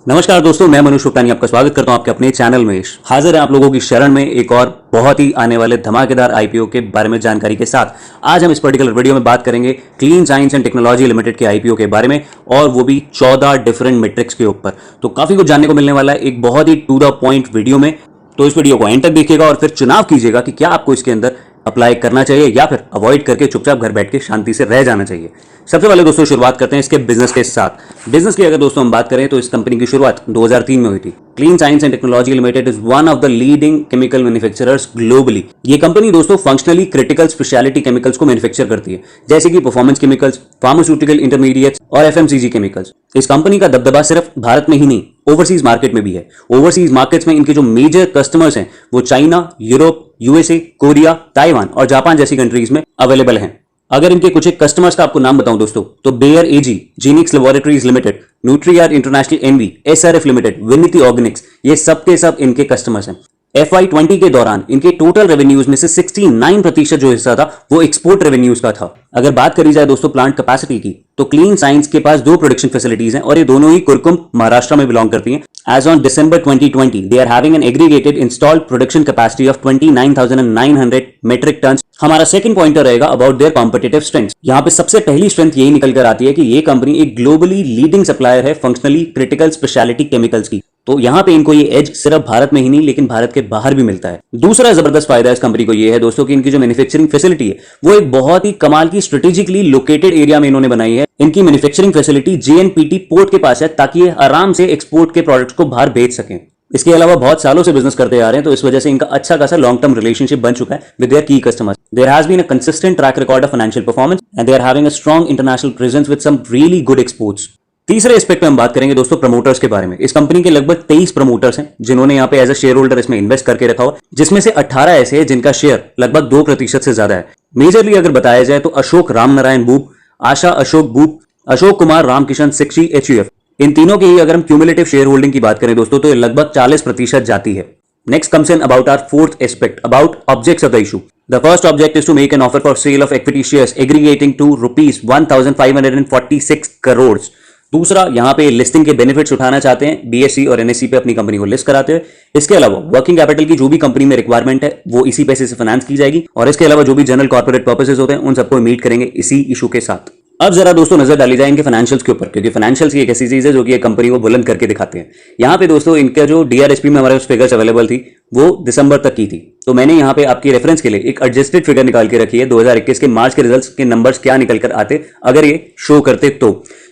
नमस्कार दोस्तों, मैं मनीष गुप्ता आपका स्वागत करता हूं आपके अपने चैनल में। हाजिर है आप लोगों की शरण में एक और बहुत ही आने वाले धमाकेदार आईपीओ के बारे में जानकारी के साथ। आज हम इस पर्टिकुलर वीडियो में बात करेंगे clean science and technology limited के आईपीओ के बारे में, और वो भी 14 डिफरेंट मेट्रिक्स के ऊपर। तो काफी कुछ जानने को मिलने वाला है एक बहुत ही टू द पॉइंट वीडियो में। तो इस वीडियो को एंड तक देखिएगा और फिर चुनाव कीजिएगा कि क्या आपको इसके अंदर अप्लाई करना चाहिए या फिर अवॉइड करके चुपचाप घर बैठ के शांति से रह जाना चाहिए। सबसे पहले दोस्तों शुरुआत करते हैं इसके बिजनेस के साथ। बिजनेस की अगर दोस्तों हम बात करें तो इस कंपनी की शुरुआत 2003 में हुई थी। Clean science and technology limited is one of the leading chemical manufacturers globally. ये कंपनी दोस्तों फंक्शनली क्रिटिकल स्पेशलिटी केमिकल्स को मैन्युफैक्चर करती है, जैसे कि परफॉर्मेंस केमिकल्स, फार्मास्यूटिकल इंटरमीडिएट्स और एफएमसीजी केमिकल्स। इस कंपनी का दबदबा सिर्फ भारत में ही नहीं, ओवरसीज मार्केट में भी है। ओवरसीज मार्केट्स में इनके जो मेजर कस्टमर्स हैं वो China, Europe, USA, Korea, Taiwan और जापान जैसी कंट्रीज में अवेलेबल हैं। अगर इनके कुछ एक कस्टमर्स का आपको नाम बताऊं दोस्तों, तो बेयर एजी, जीनिक्स लेबोरेटरीज लिमिटेड, न्यूट्रियार international NV, SRF limited, Vinati organics, ये सबके सब इनके कस्टमर्स हैं। FY20 के दौरान इनके टोटल रेवेन्यूज में से 69% जो हिस्सा था वो एक्सपोर्ट रेवेन्यूज का था। अगर बात करी जाए दोस्तों प्लांट कैपेसिटी की, तो क्लीन साइंस के पास 2 प्रोडक्शन फैसिलिटीज हैं और ये दोनों ही कुरकुम महाराष्ट्र में बिलोंग करती हैं। As on December 2020, they are having an aggregated installed production capacity of 29,900 metric tons। हमारा सेकंड पॉइंटर रहेगा अबाउट देयर कॉम्पिटिटिव स्ट्रेंथ। यहाँ पे सबसे पहली स्ट्रेंथ यही निकल कर आती है कि ये कंपनी एक ग्लोबली लीडिंग सप्लायर है फंक्शनली क्रिटिकल स्पेशलिटी केमिकल्स की। तो यहाँ पे इनको ये एज सिर्फ भारत में ही नहीं लेकिन भारत के बाहर भी मिलता है। दूसरा जबरदस्त फायदा इस कंपनी को ये है दोस्तों कि इनकी जो मैन्युफैक्चरिंग फैसिलिटी है वो एक बहुत ही कमाल की स्ट्रेटेजिकली लोकेटेड एरिया में इन्होंने बनाई है। इनकी मैन्युफैक्चरिंग फैसिलिटी JNPT पोर्ट के पास है ताकि ये आराम से एक्सपोर्ट के प्रोडक्ट्स को बाहर बेच सकें। इसके अलावा बहुत सालों से बिजनेस करते आ रहे हैं, तो इस वजह से इनका अच्छा खासा लॉन्ग टर्म रिलेशनशिप बन चुका है विद देयर की customers. There has been a consistent track record of financial performance and they are having a strong international presence with some really good exports. तीसरे एस्पेक्ट में हम बात करेंगे दोस्तों प्रमोटर्स के बारे में। इस कंपनी के लगभग 23 प्रमोटर्स हैं जिन्होंने यहाँ पे एज अ शेयर होल्डर इसमें इन्वेस्ट करके रखा हुआ, जिसमें से 18 ऐसे हैं जिनका शेयर लगभग 2% से ज्यादा है। मेजरली अगर बताया जाए तो अशोक रामनारायण बूब, आशा अशोक बूब, अशोक कुमार रामकिशन सिक्शी HUF, इन तीनों की ही अगर हम क्यूमुलेटिव शेयर होल्डिंग की बात करें दोस्तों तो ये लगभग 40% जाती है। Next comes in about our fourth aspect about objects of the issue. The first object is to make an offer for sale of equity shares aggregating to rupees 1,546 crores। दूसरा, यहाँ पे लिस्टिंग के बेनिफिट्स उठाना चाहते हैं, BSE और NSE पे अपनी कंपनी को लिस्ट कराते हैं। इसके अलावा वर्किंग कैपिटल की जो भी कंपनी में रिक्वायरमेंट है वो इसी पैसे से फाइनेंस की जाएगी, और इसके अलावा जो भी जनरल कॉर्पोरेट पर्पसेस होते हैं उन सबको मीट करेंगे इसी इशू के साथ। अब जरा दोस्तों नजर डाली जाए इनके फाइनेंशियल्स के ऊपर, क्योंकि फाइनेंशियल्स एक ऐसी चीज है जो कि एक कंपनी को बुलंद करके दिखाते हैं। यहाँ पे दोस्तों इनका जो DRHP में हमारे पास फिगर्स अवेलेबल थी वो दिसंबर तक की थी, तो मैंने यहाँ पे आपकी रेफरेंस के लिए एक एडजस्टेड फिगर निकाल के रखी है 2021 के मार्च के रिजल्ट्स के नंबर्स क्या निकल कर आते अगर ये शो करते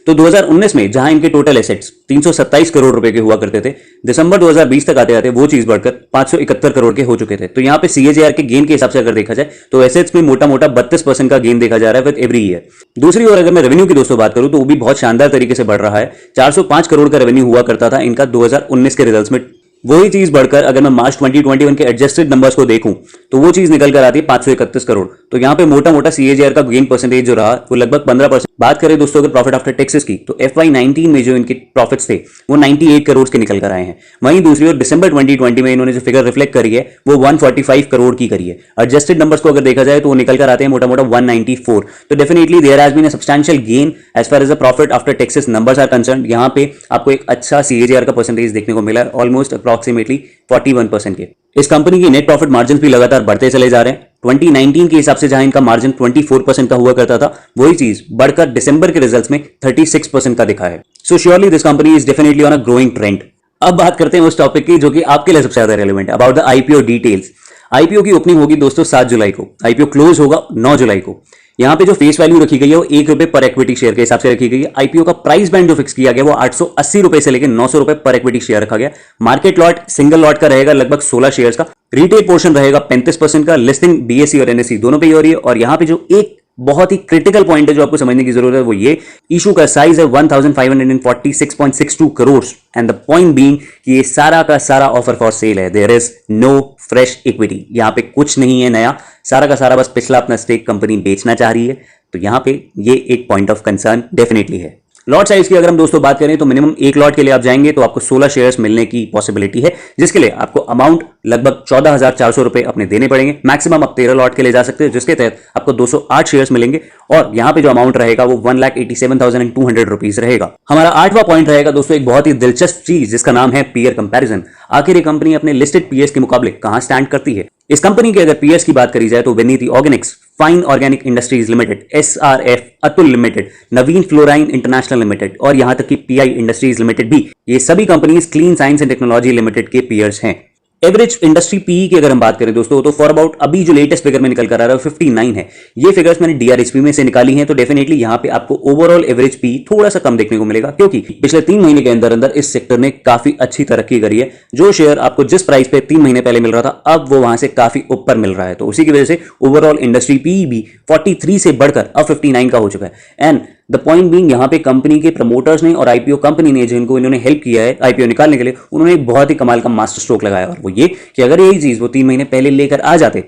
तो 2019 में जहां इनके टोटल एसेट्स 327 करोड़ रुपए के हुआ करते थे, दिसंबर 2020 तक आते आते वो चीज बढ़कर 571 करोड़ के हो चुके थे। तो यहाँ पे CAGR के गेन के हिसाब से अगर देखा जाए तो एसेट्स में मोटा मोटा 32% का गेन देखा जा रहा है विद एवरी ईयर। दूसरी ओर अगर मैं रेवेन्यू की दोस्तों बात करूं तो वो भी बहुत शानदार तरीके से बढ़ रहा है। 405 करोड़ का रेवेन्यू हुआ करता था इनका 2019 के रिजल्ट्स में, वही चीज बढ़कर अगर मैं मार्च 2021 के एडजस्टेड नंबर्स को देखूं तो वो चीज निकल कर आती है 531 करोड़। तो यहाँ पे मोटा मोटा CAGR का गेन परसेंटेज जो रहा वो लगभग 15%। बात करें दोस्तों अगर प्रॉफिट आफ्टर टैक्सेस की, तो FY19 में जो इनके प्रॉफिट्स थे वो 98 करोड़ के निकल कर आए हैं। वहीं दूसरी ओर दिसंबर 2020 में इन्होंने जो फिगर रिफ्लेक्ट करी है वो 145 करोड़ की करी है। एडजस्टेड नंबर्स को अगर देखा जाए तो वो निकल कर आते हैं मोटा मोटा 194। तो definitely there has been a substantial gain as far as the profit after taxes numbers are concern. यहाँ पे आपको एक अच्छा CAGR का परसेंटेज देखने को मिला है, ऑलमोस्ट अप्रॉक्सीमेटली 41% के। इस कंपनी की नेट प्रॉफिट मार्जिन भी लगातार बढ़ते चले जा रहे हैं। 2019 के हिसाब से जहां इनका मार्जिन 24% का हुआ करता था, वही चीज बढ़कर दिसंबर के रिजल्ट्स में 36% का दिखा है। सो surely this company is definitely on a growing trend. अब बात करते हैं उस टॉपिक की जो कि आपके लिए सबसे ज्यादा रेलेवेंट है, about the IPO details. IPO की ओपनिंग होगी दोस्तों 7 जुलाई को, IPO क्लोज होगा 9 जुलाई को। यहाँ पे जो फेस वैल्यू रखी गई है वो ₹1 पर इक्विटी शेयर के हिसाब से रखी गई है। IPO का प्राइस बैंड जो फिक्स किया गया वो 880 रुपए से लेकर 900 रुपए पर इक्विटी शेयर रखा गया। मार्केट लॉट सिंगल लॉट का रहेगा लगभग 16 शेयर्स का, रिटेल पोर्शन रहेगा 35% का, लिस्टिंग BSE और NSE दोनों पे ही हो रही है। और यहाँ पे जो एक बहुत ही क्रिटिकल पॉइंट है जो आपको समझने की जरूरत है वो ये, इशू का साइज है 1546.62 crore and the point being कि ये सारा का सारा ऑफर फॉर सेल है। There is no fresh equity, यहाँ पे कुछ नहीं है नया, सारा का सारा बस पिछला अपना स्टेक कंपनी बेचना चाह रही है। तो यहाँ पे ये एक पॉइंट ऑफ कंसर्न डेफिनेटली है। लॉट साइज की अगर हम दोस्तों बात करें तो मिनिमम एक लॉट के लिए आप जाएंगे तो आपको 16 शेयर्स मिलने की पॉसिबिलिटी है, जिसके लिए आपको अमाउंट लगभग 14,400 रुपए अपने देने पड़ेंगे। मैक्सिमम आप 13 लॉट के लिए जा सकते हैं, जिसके तहत आपको 208 शेयर्स मिलेंगे और यहां पे जो अमाउंट रहेगा वो 1,87,200 रुपीज रहेगा। हमारा 8वां पॉइंट रहेगा दोस्तों एक बहुत ही दिलचस्प चीज जिसका नाम है पीयर कंपैरिजन। आखिर ये कंपनी अपने लिस्टेड पीएस के मुकाबले कहां स्टैंड करती है। इस कंपनी के अगर पीएस की बात करी जाए तो Vinati organics, fine organic industries limited, SRF, Atul limited, Navin fluorine international limited और यहां तक कि पीआई इंडस्ट्रीज लिमिटेड भी, ये सभी companies clean science and technology limited के पीयर्स हैं। एवरेज इंडस्ट्री पीई की अगर हम बात करें दोस्तों तो फॉर अबाउट अभी जो लेटेस्ट फिगर में निकल कर आ रहा है 59 है। ये फिगर्स मैंने डीआरएसपी में से निकाली हैं, तो डेफिनेटली यहां पे आपको ओवरऑल एवरेज पी थोड़ा सा कम देखने को मिलेगा, क्योंकि पिछले 3 महीने के अंदर अंदर इस सेक्टर ने काफी अच्छी तरक्की करी है। जो शेयर आपको जिस प्राइस पे 3 महीने पहले मिल रहा था अब वो वहां से काफी ऊपर मिल रहा है, तो उसी की वजह से ओवरऑल इंडस्ट्री पी भी 43 से बढ़कर अब 59 का हो चुका है। एंड द पॉइंट बीइंग यहाँ पे कंपनी के प्रमोटर्स ने और आईपीओ कंपनी ने जिनको इन्होंने हेल्प किया है आईपीओ निकालने के लिए, उन्होंने एक बहुत ही कमाल का मास्टर स्ट्रोक लगाया, और वो ये कि अगर यही चीज वो 3 महीने पहले लेकर आ जाते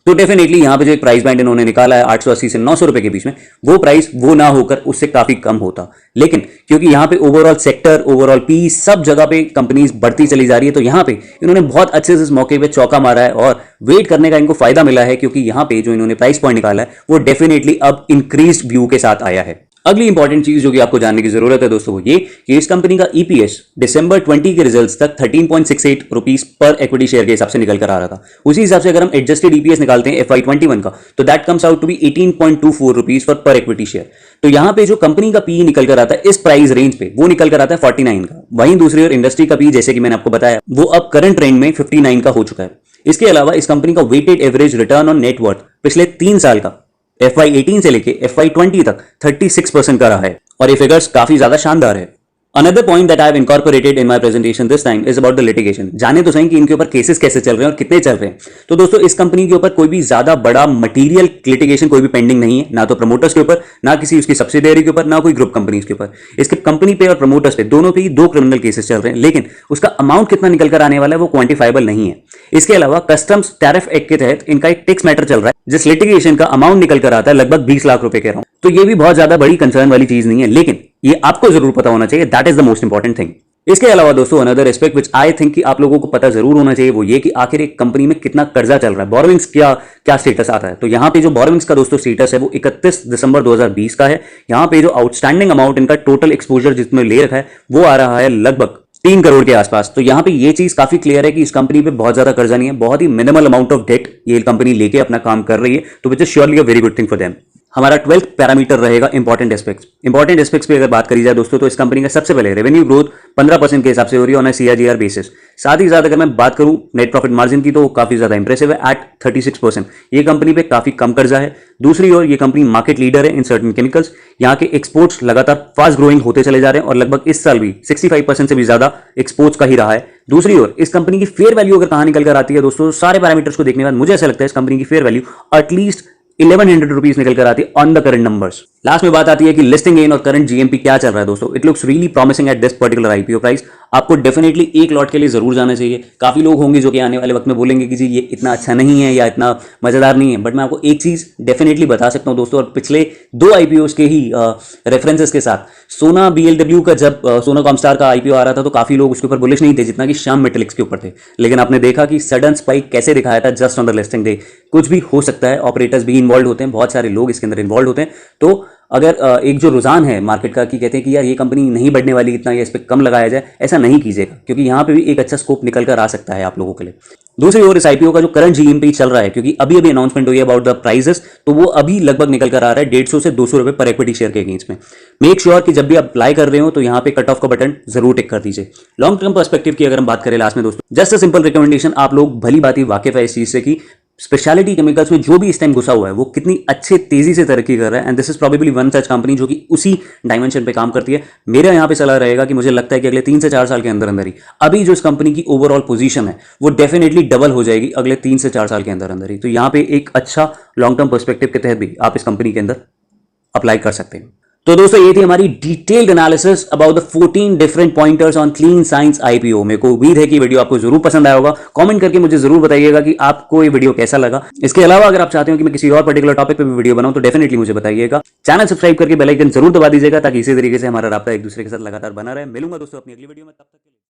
तो डेफिनेटली यहां पे जो एक प्राइस बैंड इन्होंने निकाला है 880 से 900 रुपए के बीच में, वो प्राइस वो ना होकर उससे काफी कम होता। लेकिन क्योंकि यहां पे ओवरऑल सेक्टर, ओवरऑल पी, सब जगह पे कंपनीज बढ़ती चली जा रही है, तो यहां पे इन्होंने बहुत अच्छे से इस मौके पे चौका मारा है और वेट करने का इनको फायदा मिला है, क्योंकि यहां पे जो इन्होंने प्राइस पॉइंट निकाला है वो डेफिनेटली अब इंक्रीज व्यू के साथ आया है। अगली इंपॉर्टेंट चीज जो कि आपको जानने की जरूरत है दोस्तों वो ये कि इस कंपनी का ईपीएस दिसंबर 20 के रिजल्ट्स तक 13.68 रुपीस पर इक्विटी शेयर के हिसाब से निकल कर आ रहा था। उसी हिसाब से अगर हम एडजस्टेड ईपीएस निकालते हैं FY21 का, तो that comes out to be 18.24 rupees per equity share. तो यहां पे जो कंपनी का पी निकल कर आता है इस प्राइस रेंज पे, वो निकल कर आता है 49 का। वहीं दूसरी ओर इंडस्ट्री का पी, जैसे कि मैंने आपको बताया, वो अब करंट ट्रेंड में 59 का हो चुका है। इसके अलावा इस कंपनी का weighted average return on net worth पिछले 3 साल का FY18 से लेके FY20 तक 36% का रहा है, और ये फिगर्स काफी ज्यादा शानदार है। Another point that I have incorporated in my presentation this time is about the litigation। जाने तो सही कि इनके ऊपर केसेस कैसे चल रहे हैं और कितने चल रहे हैं। तो दोस्तों इस कंपनी के ऊपर कोई भी ज्यादा बड़ा मटेरियल लिटिगेशन कोई भी पेंडिंग नहीं है, ना तो प्रमोटर्स के ऊपर, ना किसी उसकी सब्सिडियरी के ऊपर, ना कोई ग्रुप कंपनीज के ऊपर। इसके कंपनी पे और प्रमोटर्स पे दोनों पे ही 2 क्रिमिनल केसेस चल रहे हैं, लेकिन उसका अमाउंट कितना निकल कर आने वाला है वो क्वांटिफाइबल नहीं है। इसके अलावा कस्टम्स टैरिफ एक्ट के तहत इनका एक टैक्स मैटर चल रहा है, जिस लिटिगेशन का अमाउंट निकल कर आता है लगभग 20 लाख रुपए कह रहा हूं। तो ये भी बहुत ज्यादा बड़ी कंसर्न वाली चीज नहीं है, लेकिन ये आपको जरूर पता होना चाहिए। That is the most important thing. इसके अलावा दोस्तों another aspect which I think कि आप लोगों को पता जरूर होना चाहिए वो ये कि आखिर एक कंपनी में कितना कर्जा चल रहा है, बोरोविंग्स क्या स्टेटस आता है। तो यहां पे जो बोरोविंग्स का दोस्तों स्टेटस है वो 31 दिसंबर 2020 का है। यहां पे जो आउटस्टैंडिंग अमाउंट इनका टोटल एक्सपोजर जितने ले रखा है वो आ रहा है लगभग 3 करोड़ के आसपास। तो यहां पे ये चीज काफी क्लियर है कि इस कंपनी पे बहुत ज्यादा कर्जा नहीं है, बहुत ही मिनिमल अमाउंट ऑफ डेट ये कंपनी लेके अपना काम कर रही है, तो which is surely a very good thing for them. हमारा 12th पैरामीटर रहेगा इंपॉर्टेंट एस्पेक्ट्स। इंपॉर्टेंट एस्पेक्ट्स पे अगर बात करी जाए दोस्तों तो इस कंपनी का सबसे पहले रेवेन्यू ग्रोथ 15% के हिसाब से हो रही है ऑन CAGR बेसिस। साथ ही साथ अगर मैं बात करूं नेट प्रॉफिट मार्जिन की तो काफी ज्यादा इंप्रेसिव है एट 36%। ये कंपनी पे काफी कम कर्जा है। दूसरी ओर ये कंपनी मार्केट लीडर है इन सर्टेन केमिकल्स। यहाँ के एक्सपोर्ट्स लगातार फास्ट ग्रोइंग होते चले जा रहे हैं और लगभग इस साल भी 65% से भी ज्यादा एक्सपोर्ट्स का ही रहा है। दूसरी ओर इस कंपनी की फेयर वैल्यू अगर कहां निकल कर आती है दोस्तों, सारे पैरामीटर्स को देखने के बाद मुझे ऐसा लगता है इस कंपनी की फेयर वैल्यू एटलीस्ट 1100 रुपीज निकल कर आती है on the current numbers. Last में बात आती है कि लिस्टिंग गेन और करंट जीएमपी क्या चल रहा है दोस्तों। It looks really promising at this particular IPO price. आपको डेफिनेटली एक लॉट के लिए जरूर जाना चाहिए। काफी लोग होंगे जो कि आने वाले वक्त में बोलेंगे कि जी ये इतना अच्छा नहीं है या इतना मजेदार नहीं है, बट मैं आपको एक चीज डेफिनेटली बता सकता हूं दोस्तों, और पिछले 2 आईपीओस के ही रेफरेंसेस के साथ, सोना BLW का जब सोना कॉमस्टार का आईपीओ आ रहा था तो काफी लोग उसके ऊपर बुलिश नहीं थे जितना कि श्याम मेटलिक्स के ऊपर थे, लेकिन आपने देखा कि सडन स्पाइक कैसे दिखाया था just on the listing day. कुछ भी हो सकता है, ऑपरेटर्स भी इन्वॉल्व होते हैं, बहुत सारे लोग इसके अंदर इन्वॉल्व होते हैं। तो अगर एक जो रुझान है मार्केट का कि कहते हैं कि यार ये कंपनी नहीं बढ़ने वाली इतना, या इस पर कम लगाया जाए, ऐसा नहीं कीजिएगा, क्योंकि यहाँ पे भी एक अच्छा स्कोप निकल कर आ सकता है आप लोगों के लिए। दूसरी ओर इस आईपीओ का जो करंट जीएमपी चल रहा है, क्योंकि अभी अनाउंसमेंट हुई है अबाउट द प्राइसेस, तो वो अभी लगभग निकल कर आ रहा है 150 से 200 रुपए पर इक्विटी शेयर के अगेंस्ट में। मेक श्योर कि जब भी आप अप्लाई कर रहे हो तो यहाँ पे कट ऑफ का बटन जरूर टिक कर दीजिए। लॉन्ग टर्म पर्सपेक्टिव की अगर हम बात करें लास्ट में दोस्तों, जस्ट अ सिंपल रिकमेंडेशन, आप लोग भली बात वाकिफ है इस चीज से कि स्पेशलिटी केमिकल्स में जो भी इस टाइम घुसा हुआ है वो कितनी अच्छे तेजी से तरक्की कर रहा है, and this is probably one such company जो कि उसी डायमेंशन पे काम करती है। मेरा यहाँ पे सलाह रहेगा कि मुझे लगता है कि अगले 3 से 4 साल के अंदर अंदर ही अभी जो इस कंपनी की ओवरऑल पोजीशन है वो डेफिनेटली डबल हो जाएगी अगले 3 से 4 साल के अंदर अंदर ही। तो यहाँ पे एक अच्छा लॉन्ग टर्म पर्सपेक्टिव के तहत भी आप इस कंपनी के अंदर अप्लाई कर सकते हैं। तो दोस्तों ये थी हमारी detailed analysis about the 14 different pointers on clean science IPO. मेरे को उम्मीद है कि वीडियो आपको जरूर पसंद आया होगा। कमेंट करके मुझे जरूर बताइएगा कि आपको ये वीडियो कैसा लगा। इसके अलावा अगर आप चाहते हो कि मैं किसी और पर्टिकुलर टॉपिक पे भी वीडियो बनाऊं तो डेफिनेटली मुझे बताइएगा। चैनल सब्सक्राइब करके बेल आइकन जरूर दबा दीजिएगा ताकि इसी तरीके से हमारा राब्ता एक दूसरे के साथ लगातार बना रहे। मिलूंगा दोस्तों अपनी अगली वीडियो में, तब तक के लिए।